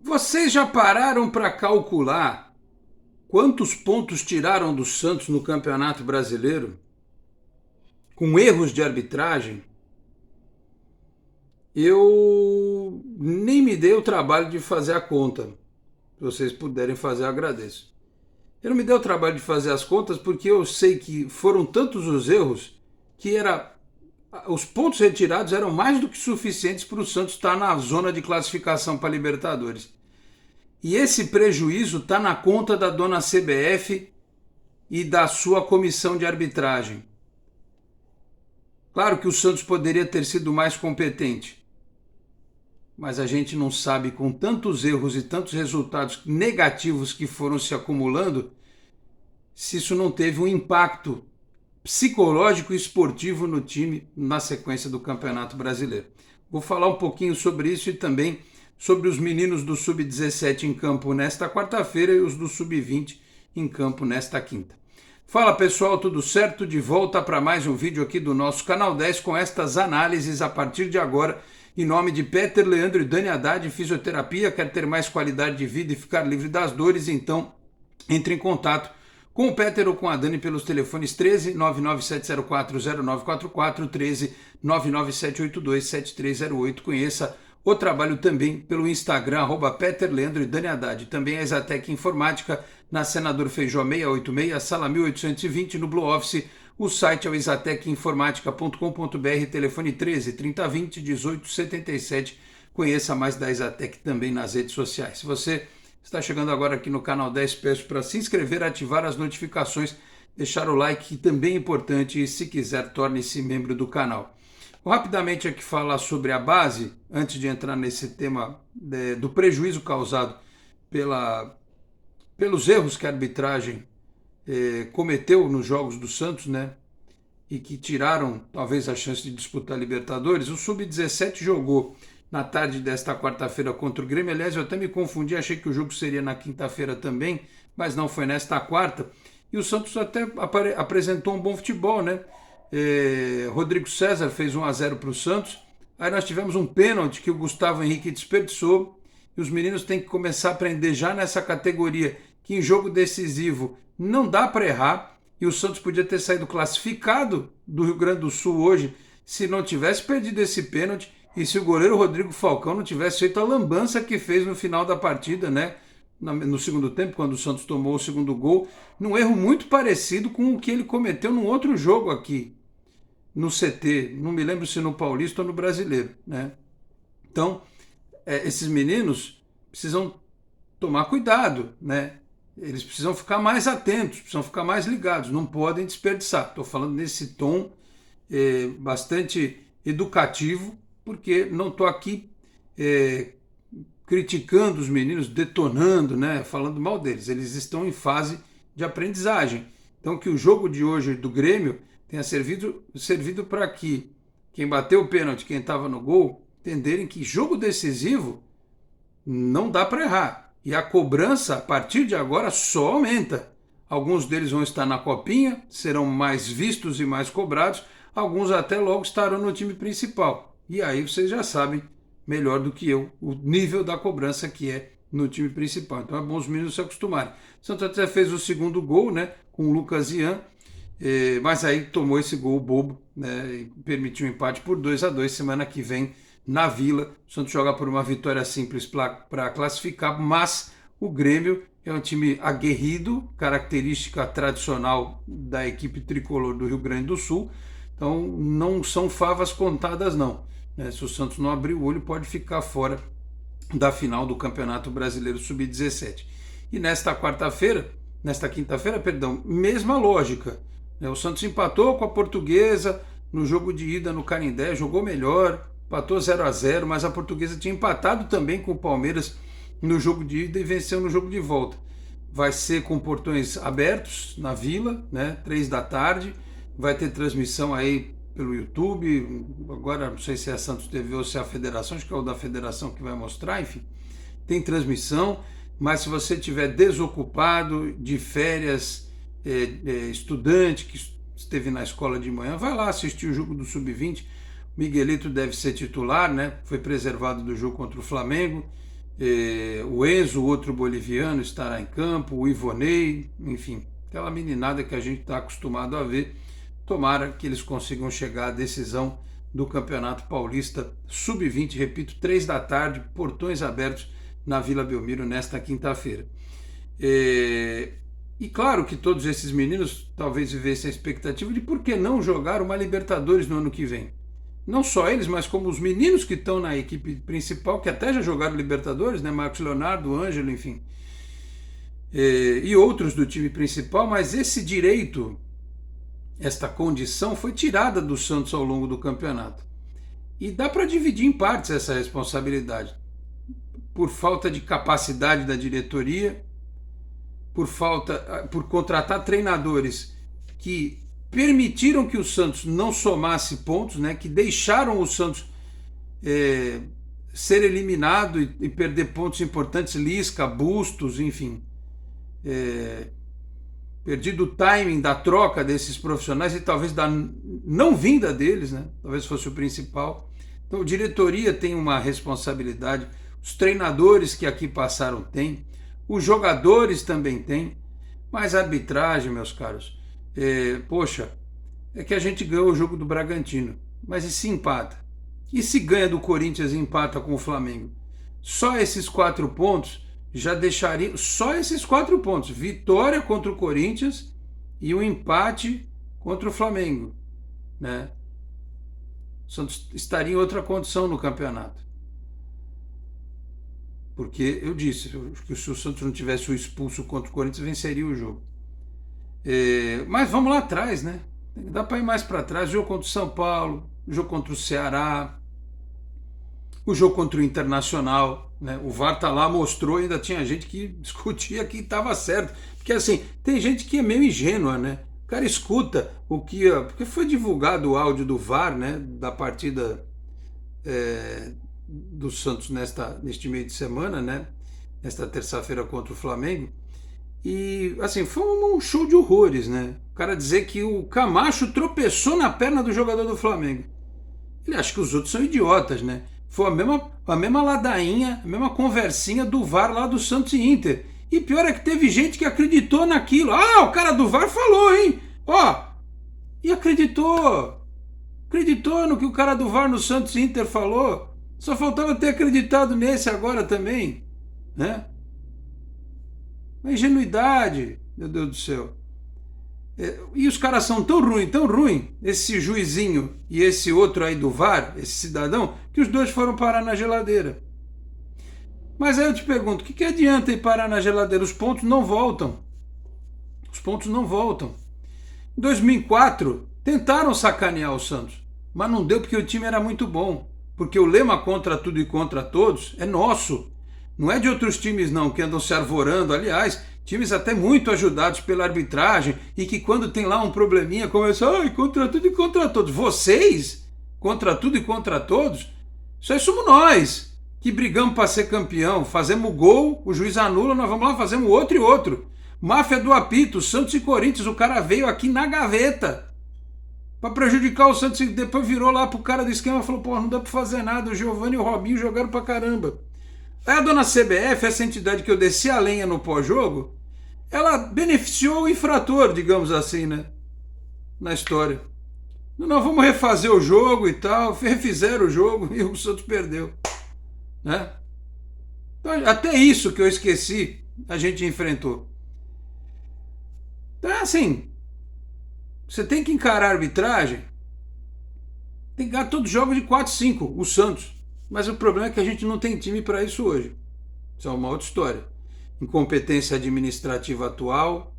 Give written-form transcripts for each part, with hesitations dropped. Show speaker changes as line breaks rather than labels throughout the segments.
Vocês já pararam para calcular quantos pontos tiraram do Santos no Campeonato Brasileiro com erros de arbitragem? Eu nem me dei o trabalho de fazer a conta. Se vocês puderem fazer, eu agradeço. Eu não me dei o trabalho de fazer as contas porque eu sei que foram tantos os erros que os pontos retirados eram mais do que suficientes para o Santos estar na zona de classificação para a Libertadores. E esse prejuízo está na conta da dona CBF e da sua comissão de arbitragem. Claro que o Santos poderia ter sido mais competente, mas a gente não sabe, com tantos erros e tantos resultados negativos que foram se acumulando, se isso não teve um impacto psicológico e esportivo no time na sequência do Campeonato Brasileiro. Vou falar um pouquinho sobre isso e também sobre os meninos do Sub-17 em campo nesta quarta-feira e os do Sub-20 em campo nesta quinta. Fala pessoal, tudo certo? De volta para mais um vídeo aqui do nosso Canal 10 com estas análises a partir de agora, em nome de Peter, Leandro e Dani Haddad, Fisioterapia. Quer ter mais qualidade de vida e ficar livre das dores? Então entre em contato com o Peter ou com a Dani pelos telefones 13 997040944, 13 997827308. Conheça o trabalho também pelo Instagram, Peter, Leandro e Dani Haddad. Também a Exatec Informática, na Senador Feijó 686, sala 1820, no Blue Office. O site é o exatecinformatica.com.br, telefone 13 3020 1877. Conheça mais da Exatec também nas redes sociais. Se você está chegando agora aqui no Canal 10, peço para se inscrever, ativar as notificações, deixar o like, que também é importante, e se quiser, torne-se membro do canal. Vou rapidamente aqui falar sobre a base, antes de entrar nesse tema do prejuízo causado pelos erros que a arbitragem cometeu nos jogos do Santos, né? E que tiraram talvez a chance de disputar a Libertadores. O Sub-17 jogou na tarde desta quarta-feira contra o Grêmio. Aliás, eu até me confundi, achei que o jogo seria na quinta-feira também, mas não, foi nesta quarta. E o Santos até apresentou um bom futebol, né? Rodrigo César fez 1-0 para o Santos. Aí nós tivemos um pênalti que o Gustavo Henrique desperdiçou. E os meninos têm que começar a aprender já nessa categoria que em jogo decisivo não dá para errar. E o Santos podia ter saído classificado do Rio Grande do Sul hoje se não tivesse perdido esse pênalti e se o goleiro Rodrigo Falcão não tivesse feito a lambança que fez no final da partida, né? No segundo tempo, quando o Santos tomou o segundo gol, num erro muito parecido com o que ele cometeu num outro jogo aqui no CT, não me lembro se no Paulista ou no Brasileiro, né? Então, esses meninos precisam tomar cuidado, né? Eles precisam ficar mais atentos, precisam ficar mais ligados, não podem desperdiçar. Estou falando nesse tom bastante educativo, porque não estou aqui criticando os meninos, detonando, né, falando mal deles. Eles estão em fase de aprendizagem. Então que o jogo de hoje do Grêmio tenha servido para que quem bateu o pênalti, quem estava no gol, entenderem que jogo decisivo não dá para errar. E a cobrança, a partir de agora, só aumenta. Alguns deles vão estar na copinha, serão mais vistos e mais cobrados. Alguns até logo estarão no time principal. E aí vocês já sabem, melhor do que eu, o nível da cobrança que é no time principal. Então é bom os meninos se acostumarem. O Santos até fez o segundo gol, né, com o Lucas Ian, mas aí tomou esse gol bobo, né, e permitiu um empate por 2-2. Semana que vem, na Vila, o Santos joga por uma vitória simples para classificar, mas o Grêmio é um time aguerrido, característica tradicional da equipe tricolor do Rio Grande do Sul. Então não são favas contadas não. Se o Santos não abrir o olho, pode ficar fora da final do Campeonato Brasileiro Sub-17. E nesta quinta-feira, mesma lógica. O Santos empatou com a Portuguesa no jogo de ida no Canindé, jogou melhor, empatou 0-0, mas a Portuguesa tinha empatado também com o Palmeiras no jogo de ida e venceu no jogo de volta. Vai ser com portões abertos na Vila, né, 3 da tarde, vai ter transmissão aí pelo YouTube, agora não sei se é a Santos TV ou se é a Federação, acho que é o da Federação que vai mostrar, enfim, tem transmissão, mas se você estiver desocupado, de férias, estudante que esteve na escola de manhã, vai lá assistir o jogo do Sub-20, Miguelito deve ser titular, né, foi preservado do jogo contra o Flamengo, O Enzo, outro boliviano, estará em campo, o Ivonei, enfim, aquela meninada que a gente está acostumado a ver. Tomara que eles consigam chegar à decisão do Campeonato Paulista Sub-20, repito, 3 da tarde, portões abertos na Vila Belmiro nesta quinta-feira. E claro que todos esses meninos talvez vivessem a expectativa de por que não jogar uma Libertadores no ano que vem. Não só eles, mas como os meninos que estão na equipe principal, que até já jogaram Libertadores, né? Marcos Leonardo, Ângelo, enfim. E outros do time principal, mas esse direito, esta condição foi tirada do Santos ao longo do campeonato. E dá para dividir em partes essa responsabilidade. Por falta de capacidade da diretoria, por contratar treinadores que permitiram que o Santos não somasse pontos, né, que deixaram o Santos ser eliminado e perder pontos importantes, Lisca, Bustos, enfim. Perdido o timing da troca desses profissionais e talvez da não vinda deles, né, talvez fosse o principal. Então a diretoria tem uma responsabilidade, os treinadores que aqui passaram têm, os jogadores também têm, mas a arbitragem, meus caros, poxa, é que a gente ganhou o jogo do Bragantino, mas e se empata? E se ganha do Corinthians e empata com o Flamengo? Só esses 4 pontos já deixaria, só esses 4 pontos, vitória contra o Corinthians e um empate contra o Flamengo, né? O Santos estaria em outra condição no campeonato. Porque eu disse que se o Santos não tivesse o expulso contra o Corinthians, venceria o jogo. Mas vamos lá atrás, né? Dá para ir mais para trás. O jogo contra o São Paulo, o jogo contra o Ceará, o jogo contra o Internacional, né? O VAR tá lá, mostrou, ainda tinha gente que discutia que estava certo. Porque assim, tem gente que é meio ingênua, né? O cara escuta o que... Porque foi divulgado o áudio do VAR, né? Da partida do Santos neste meio de semana, né? Nesta terça-feira contra o Flamengo. E, assim, foi um show de horrores, né? O cara dizer que o Camacho tropeçou na perna do jogador do Flamengo. Ele acha que os outros são idiotas, né? Foi a mesma ladainha, a mesma conversinha do VAR lá do Santos e Inter. E pior é que teve gente que acreditou naquilo. Ah, o cara do VAR falou, hein? Ó, e acreditou. Acreditou no que o cara do VAR no Santos e Inter falou. Só faltava ter acreditado nesse agora também, né? Uma ingenuidade, meu Deus do céu. E os caras são tão ruim, esse juizinho e esse outro aí do VAR, esse cidadão, que os dois foram parar na geladeira. Mas aí eu te pergunto, o que adianta ir parar na geladeira? Os pontos não voltam. Os pontos não voltam. Em 2004, tentaram sacanear o Santos, mas não deu porque o time era muito bom. Porque o lema contra tudo e contra todos é nosso. Não é de outros times não, que andam se arvorando. Aliás, times até muito ajudados pela arbitragem e que quando tem lá um probleminha começam, contra tudo e contra todos. Vocês, contra tudo e contra todos, isso aí somos nós, que brigamos para ser campeão. Fazemos gol, o juiz anula, nós vamos lá, fazemos outro e outro. Máfia do apito, Santos e Corinthians, o cara veio aqui na gaveta para prejudicar o Santos e depois virou lá pro cara do esquema e falou, pô, não dá para fazer nada, o Giovani e o Robinho jogaram pra caramba. Aí a dona CBF, essa entidade que eu desci a lenha no pós-jogo, ela beneficiou o infrator, digamos assim, né? Na história. Nós vamos refazer o jogo e tal, refizeram o jogo e o Santos perdeu, né? Então, até isso que eu esqueci, a gente enfrentou. Então é assim, você tem que encarar a arbitragem, tem que ganhar todos os jogos de 4-5, o Santos. Mas o problema é que a gente não tem time para isso hoje. Isso é uma outra história. Incompetência administrativa atual,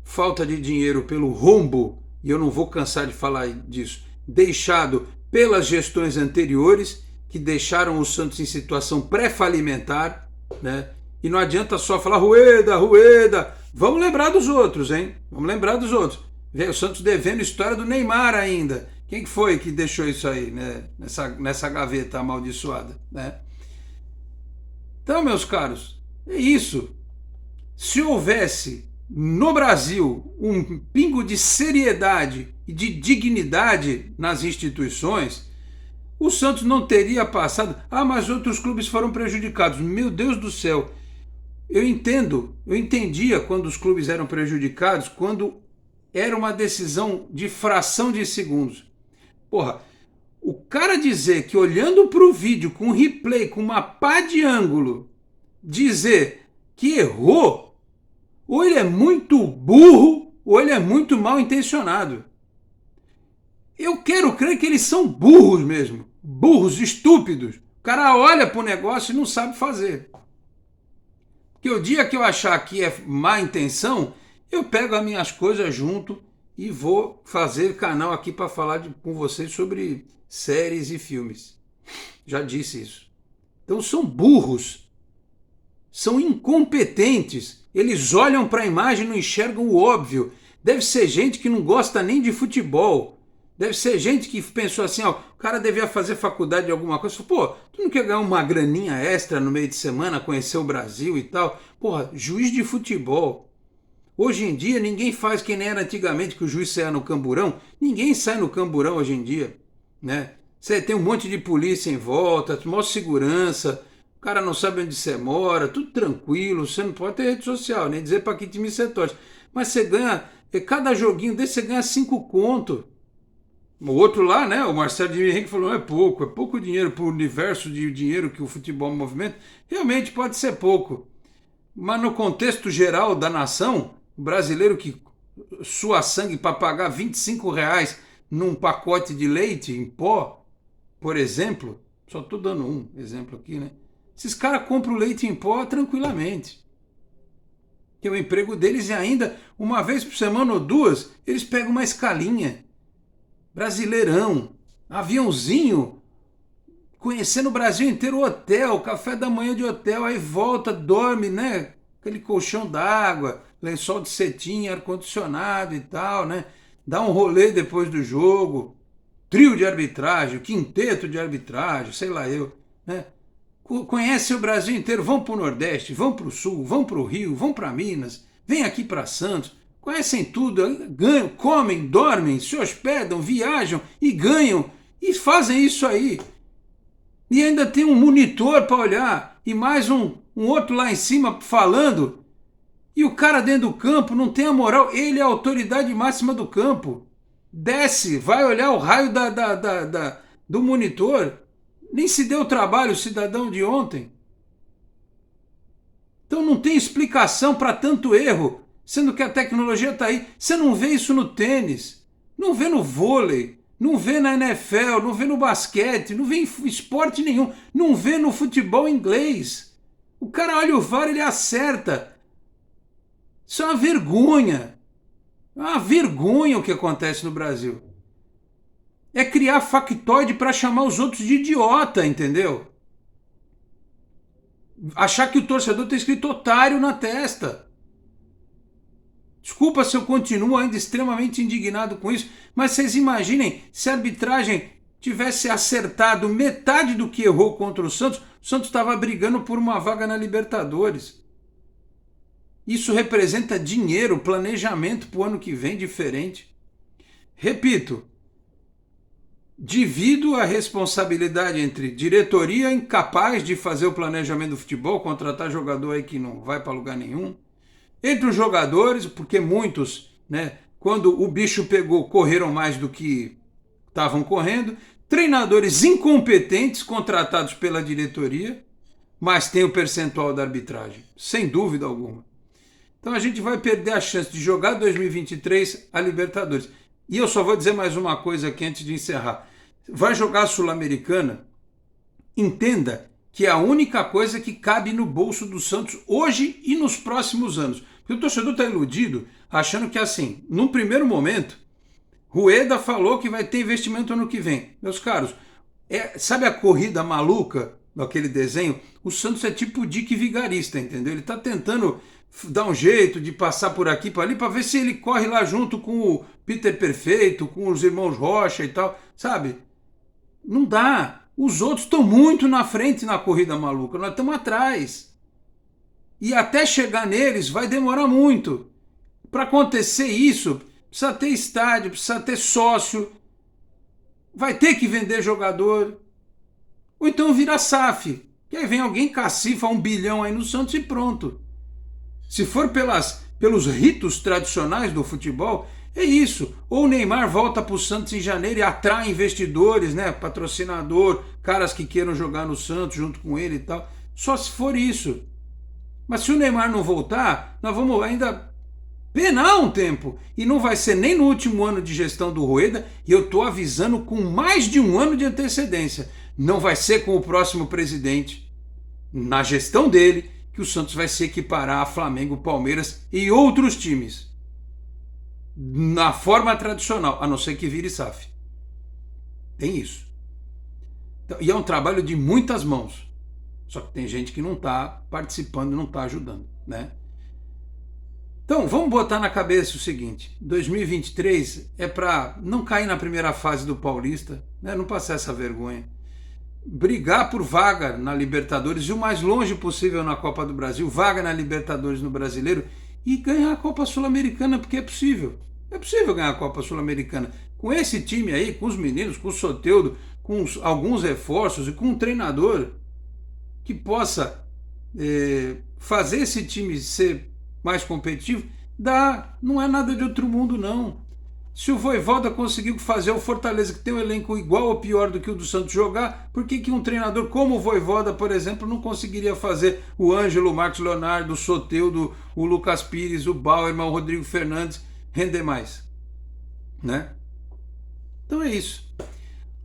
falta de dinheiro pelo rombo, e eu não vou cansar de falar disso, deixado pelas gestões anteriores, que deixaram o Santos em situação pré-falimentar, né? E não adianta só falar Rueda, Rueda. Vamos lembrar dos outros, hein? Vamos lembrar dos outros. O Santos devendo história do Neymar ainda. Quem foi que deixou isso aí, né? nessa gaveta amaldiçoada, né? Então, meus caros, é isso. Se houvesse no Brasil um pingo de seriedade e de dignidade nas instituições, o Santos não teria passado. Ah, mas outros clubes foram prejudicados. Meu Deus do céu. Eu entendia quando os clubes eram prejudicados, quando era uma decisão de fração de segundos. Porra, o cara dizer que olhando para o vídeo com replay, com uma pá de ângulo, dizer que errou, ou ele é muito burro, ou ele é muito mal intencionado. Eu quero crer que eles são burros mesmo. Burros, estúpidos. O cara olha para o negócio e não sabe fazer. Que o dia que eu achar que é má intenção, eu pego as minhas coisas junto e vou fazer canal aqui para falar com vocês sobre séries e filmes. Já disse isso. Então são burros. São incompetentes. Eles olham para a imagem e não enxergam o óbvio. Deve ser gente que não gosta nem de futebol. Deve ser gente que pensou assim, ó, o cara devia fazer faculdade de alguma coisa. Pô, tu não quer ganhar uma graninha extra no meio de semana, conhecer o Brasil e tal? Porra, juiz de futebol. Hoje em dia ninguém faz que nem era antigamente, que o juiz saia no camburão. Ninguém sai no camburão hoje em dia, né? Você tem um monte de polícia em volta, maior segurança, o cara não sabe onde você mora, tudo tranquilo, você não pode ter rede social, nem dizer para que time você torce. Mas você ganha, cada joguinho desse você ganha 5 conto. O outro lá, né, o Marcelo de Henrique falou, é pouco dinheiro para o universo de dinheiro que o futebol movimenta. Realmente pode ser pouco. Mas no contexto geral da nação, o brasileiro que sua sangue para pagar R$ 25 num pacote de leite em pó, por exemplo, só estou dando um exemplo aqui, né? Esses caras compram leite em pó tranquilamente. Que o emprego deles é ainda, uma vez por semana ou duas, eles pegam uma escalinha. Brasileirão, aviãozinho, conhecendo o Brasil inteiro, hotel, café da manhã de hotel, aí volta, dorme, né? Aquele colchão d'água, lençol de cetim, ar-condicionado e tal, né? Dá um rolê depois do jogo, trio de arbitragem, quinteto de arbitragem, sei lá eu, né? Conhece o Brasil inteiro, vão para o Nordeste, vão para o Sul, vão para o Rio, vão para Minas, vem aqui para Santos, conhecem tudo, ganham, comem, dormem, se hospedam, viajam e ganham e fazem isso aí. E ainda tem um monitor para olhar e mais um outro lá em cima falando. E o cara dentro do campo não tem a moral, ele é a autoridade máxima do campo. Desce, vai olhar o raio do monitor. Nem se deu o trabalho o cidadão de ontem. Então não tem explicação para tanto erro, sendo que a tecnologia está aí. Você não vê isso no tênis, não vê no vôlei, não vê na NFL, não vê no basquete, não vê em esporte nenhum, não vê no futebol inglês. O cara olha o VAR, ele acerta. Isso é uma vergonha. É uma vergonha o que acontece no Brasil. É criar factoide para chamar os outros de idiota, entendeu? Achar que o torcedor tem escrito otário na testa. Desculpa se eu continuo ainda extremamente indignado com isso, mas vocês imaginem se a arbitragem tivesse acertado metade do que errou contra o Santos estava brigando por uma vaga na Libertadores. Isso representa dinheiro, planejamento para o ano que vem diferente. Repito, divido a responsabilidade entre diretoria incapaz de fazer o planejamento do futebol, contratar jogador aí que não vai para lugar nenhum, entre os jogadores, porque muitos, né, quando o bicho pegou, correram mais do que estavam correndo, treinadores incompetentes contratados pela diretoria, mas tem o percentual da arbitragem, sem dúvida alguma. Então a gente vai perder a chance de jogar 2023 a Libertadores. E eu só vou dizer mais uma coisa aqui antes de encerrar. Vai jogar a Sul-Americana? Entenda que é a única coisa que cabe no bolso do Santos hoje e nos próximos anos. Porque o torcedor está iludido, achando que assim, num primeiro momento, Rueda falou que vai ter investimento ano que vem. Meus caros, sabe a corrida maluca daquele desenho? O Santos é tipo o Dick Vigarista, entendeu? Ele está tentando dar um jeito de passar por aqui para ali para ver se ele corre lá junto com o Peter Perfeito, com os irmãos Rocha e tal, sabe? Não dá. Os outros estão muito na frente na corrida maluca, nós estamos atrás. E até chegar neles vai demorar muito. Para acontecer isso, precisa ter estádio, precisa ter sócio, vai ter que vender jogador. Ou então vira SAF, que aí vem alguém cacifa 1 bilhão aí no Santos e pronto. Se for pelos ritos tradicionais do futebol, é isso. Ou o Neymar volta para o Santos em janeiro e atrai investidores, né? Patrocinador, caras que queiram jogar no Santos junto com ele e tal. Só se for isso. Mas se o Neymar não voltar, nós vamos ainda penar um tempo. E não vai ser nem no último ano de gestão do Rueda, e eu estou avisando com mais de 1 ano de antecedência. Não vai ser com o próximo presidente, na gestão dele, que o Santos vai se equiparar a Flamengo, Palmeiras e outros times. Na forma tradicional, a não ser que vire SAF. Tem isso. Então, e é um trabalho de muitas mãos. Só que tem gente que não está participando, não está ajudando, né? Então, vamos botar na cabeça o seguinte, 2023 é para não cair na primeira fase do Paulista, né? Não passar essa vergonha. Brigar por vaga na Libertadores e o mais longe possível na Copa do Brasil, vaga na Libertadores no Brasileiro e ganhar a Copa Sul-Americana, porque é possível. É possível ganhar a Copa Sul-Americana. Com esse time aí, com os meninos, com o Soteldo, com alguns reforços e com um treinador que possa fazer esse time ser mais competitivo, dá, não é nada de outro mundo não. Se o Vojvoda conseguiu fazer o Fortaleza, que tem um elenco igual ou pior do que o do Santos, jogar, por que um treinador como o Vojvoda, por exemplo, não conseguiria fazer o Ângelo, o Marcos Leonardo, o Soteldo, o Lucas Pires, o Bauerman, o Rodrigo Fernandes render mais? Né? Então é isso.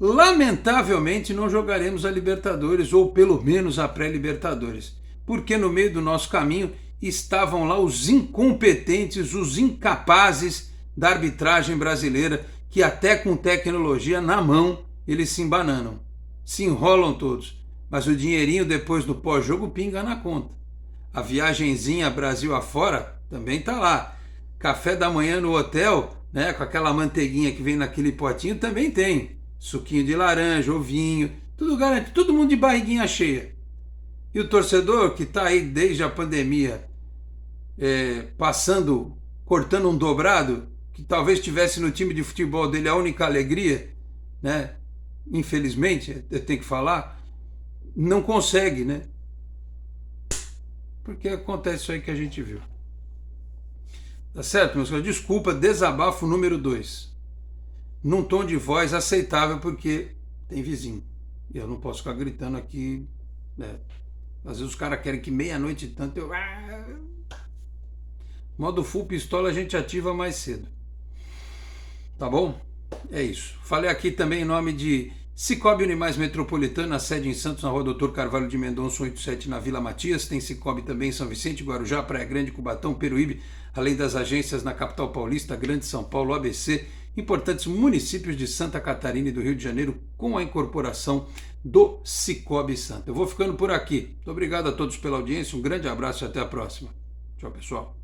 Lamentavelmente não jogaremos a Libertadores, ou pelo menos a pré-Libertadores, porque no meio do nosso caminho estavam lá os incompetentes, os incapazes da arbitragem brasileira, que até com tecnologia na mão eles se embananam, se enrolam todos, mas o dinheirinho depois do pós-jogo pinga na conta. A viagenzinha Brasil afora também tá lá. Café da manhã no hotel, né, com aquela manteiguinha que vem naquele potinho, também tem. Suquinho de laranja, ovinho, tudo garante, todo mundo de barriguinha cheia. E o torcedor que está aí desde a pandemia, cortando um dobrado, que talvez tivesse no time de futebol dele a única alegria, né? Infelizmente, eu tenho que falar, não consegue, né? Porque acontece isso aí que a gente viu. Tá certo, meus colegas? Desculpa, desabafo número 2. Num tom de voz aceitável, porque tem vizinho. E eu não posso ficar gritando aqui, né? Às vezes os caras querem que meia-noite e tanto eu... Modo full pistola a gente ativa mais cedo. Tá bom? É isso. Falei aqui também em nome de Cicobi Unimais Metropolitana, sede em Santos, na rua Doutor Carvalho de Mendonça, 87, na Vila Matias. Tem Cicobi também em São Vicente, Guarujá, Praia Grande, Cubatão, Peruíbe, além das agências na capital paulista, Grande São Paulo, ABC, importantes municípios de Santa Catarina e do Rio de Janeiro, com a incorporação do Cicobi Santa. Eu vou ficando por aqui. Muito obrigado a todos pela audiência, um grande abraço e até a próxima. Tchau, pessoal.